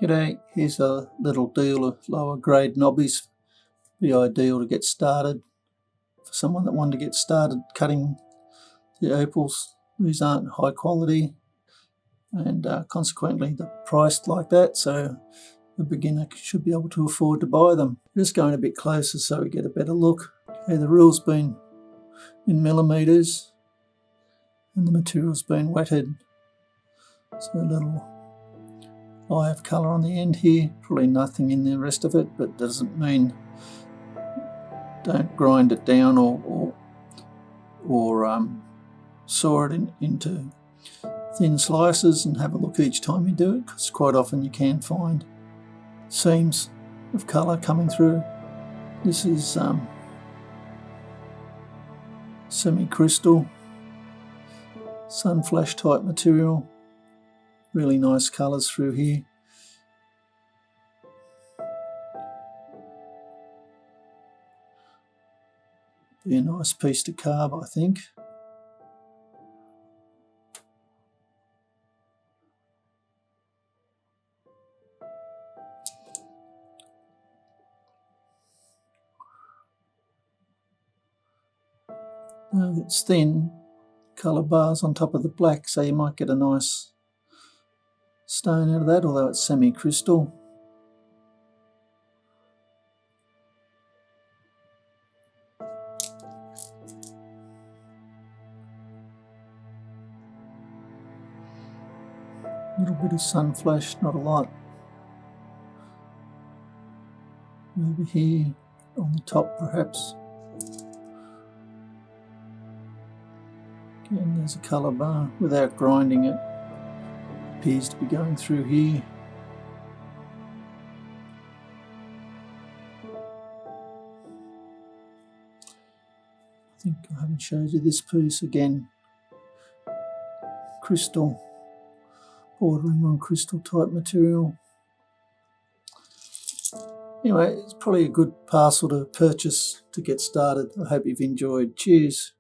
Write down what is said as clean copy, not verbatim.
G'day, here's a little deal of lower grade knobbies. Be ideal to get started for someone that wanted to get started cutting the opals. These aren't high quality and consequently they're priced like that, so the beginner should be able to afford to buy them. Just going a bit closer so we get a better look. Okay, the rule's been in millimeters and the material's been wetted, so a little eye of colour on the end here, probably nothing in the rest of it, but doesn't mean don't grind it down or saw it into thin slices and have a look each time you do it, because quite often you can find seams of colour coming through. This is semi-crystal, sun flash type material. Really nice colours through here. Be a nice piece to carve, I think. Now it's thin colour bars on top of the black, so you might get a nice stone out of that, although it's semi-crystal. A little bit of sun flash, not a lot. Over here on the top perhaps. Again, there's a colour bar without grinding it. Appears to be going through here. I think I haven't showed you this piece. Again, crystal, bordering on crystal type material. Anyway, it's probably a good parcel to purchase to get started. I hope you've enjoyed. Cheers.